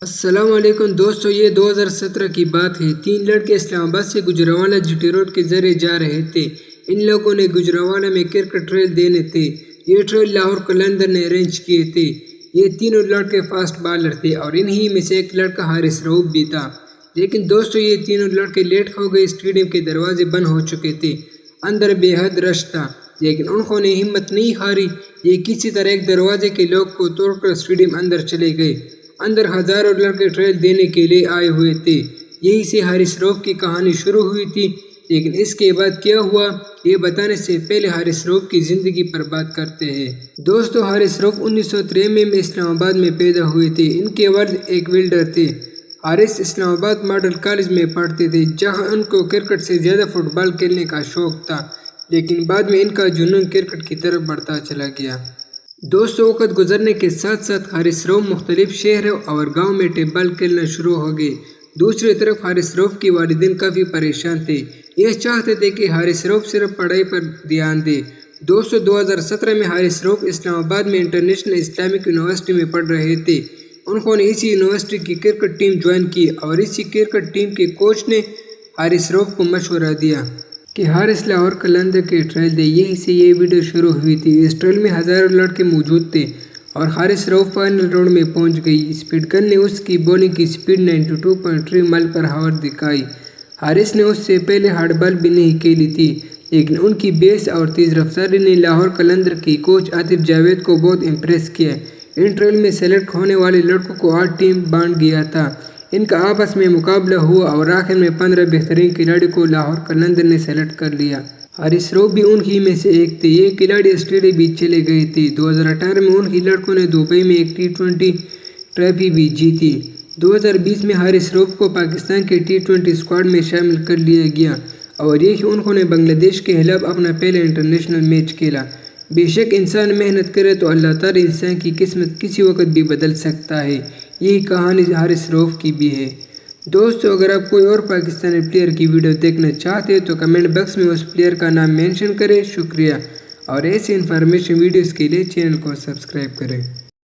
السلام علیکم دوستو، یہ 2017 کی بات ہے۔ 3 لڑکے اسلام آباد سے گجرانوالہ جی ٹی روڈ کے ذریعے جا رہے تھے۔ ان لوگوں نے گجرانوالہ میں کرکٹ ٹرائل دینے تھے۔ یہ ٹرائل لاہور قلندر نے ارینج کیے تھے۔ یہ تینوں لڑکے فاسٹ بالر تھے اور انہی میں سے ایک لڑکا حارث رؤف بھی تھا۔ لیکن دوستو، یہ تینوں لڑکے لیٹ ہو گئے۔ اسٹیڈیم کے دروازے بند ہو چکے تھے۔ اندر بے حد رش تھا، لیکن انہوں نے ہمت نہیں ہاری۔ یہ کسی طرح ایک دروازے کے لوک کو توڑ کر اسٹیڈیم اندر چلے گئے۔ اندر ہزاروں لڑکے ٹرائل دینے کے لیے آئے ہوئے تھے۔ یہی سے حارث رؤف کی کہانی شروع ہوئی تھی۔ لیکن اس کے بعد کیا ہوا، یہ بتانے سے پہلے حارث رؤف کی زندگی پر بات کرتے ہیں۔ دوستو، حارث رؤف 1993 میں اسلام آباد میں پیدا ہوئے تھے۔ ان کے والد ایک ویلڈر تھے۔ حارث اسلام آباد ماڈل کالج میں پڑھتے تھے، جہاں ان کو کرکٹ سے زیادہ فٹ بال کھیلنے کا شوق تھا، لیکن بعد میں ان کا جنون کرکٹ کی طرف بڑھتا چلا گیا۔ دوستو، وقت گزرنے کے ساتھ ساتھ حارث رؤف مختلف شہروں اور گاؤں میں ٹیپ بال کھیلنا شروع ہو گئے۔ دوسری طرف حارث رؤف کے والدین کافی پریشان تھے۔ یہ چاہتے تھے کہ حارث رؤف صرف پڑھائی پر دھیان دے۔ دوستو، 2017 میں حارث رؤف اسلام آباد میں انٹرنیشنل اسلامک یونیورسٹی میں پڑھ رہے تھے۔ انہوں نے اسی یونیورسٹی کی کرکٹ ٹیم جوائن کی اور اسی کرکٹ ٹیم کے کوچ نے حارث رؤف کو مشورہ دیا کہ حارث لاہور قلندر کے ٹرائل دے۔ یہی سے یہ ویڈیو شروع ہوئی تھی۔ اس ٹرائل میں ہزاروں لڑکے موجود تھے اور حارث رؤف فائنل راؤنڈ میں پہنچ گئی۔ اسپیڈ گن نے اس کی بولنگ کی اسپیڈ 92.3 مائل پر ہاور دکھائی۔ حارث نے اس سے پہلے ہارڈ بال بھی نہیں کھیلی تھی، لیکن ان کی بیس اور تیز رفتاری نے لاہور قلندر کے کوچ عاطف جاوید کو بہت امپریس کیا۔ ان ٹرائل میں سلیکٹ ہونے والے لڑکوں کو 8 ٹیم بانٹ گیا تھا۔ ان کا آپس میں مقابلہ ہوا اور آخر میں 15 بہترین کھلاڑیوں کو لاہور قلندر نے سلیکٹ کر لیا۔ حارث رؤف بھی انہی میں سے ایک تھے۔ یہ کھلاڑی آسٹریلیا بھی چلے گئے تھے۔ 2018 میں انہی لڑکوں نے دبئی میں ایک T20 ٹرافی بھی جیتی۔ 2020 میں حارث رؤف کو پاکستان کے T20 اسکواڈ میں شامل کر لیا گیا اور یہی انہوں نے بنگلہ دیش کے خلاف اپنا پہلا انٹرنیشنل میچ کھیلا۔ بے شک انسان محنت کرے تو اللہ تعالی انسان کی قسمت کسی وقت بھی بدل سکتا ہے۔ یہی کہانی حارث رؤف کی بھی ہے۔ دوستو، اگر آپ کوئی اور پاکستانی پلیئر کی ویڈیو دیکھنا چاہتے ہیں تو کمنٹ باکس میں اس پلیئر کا نام مینشن کریں۔ شکریہ، اور ایسی انفارمیشن ویڈیوز کے لیے چینل کو سبسکرائب کریں۔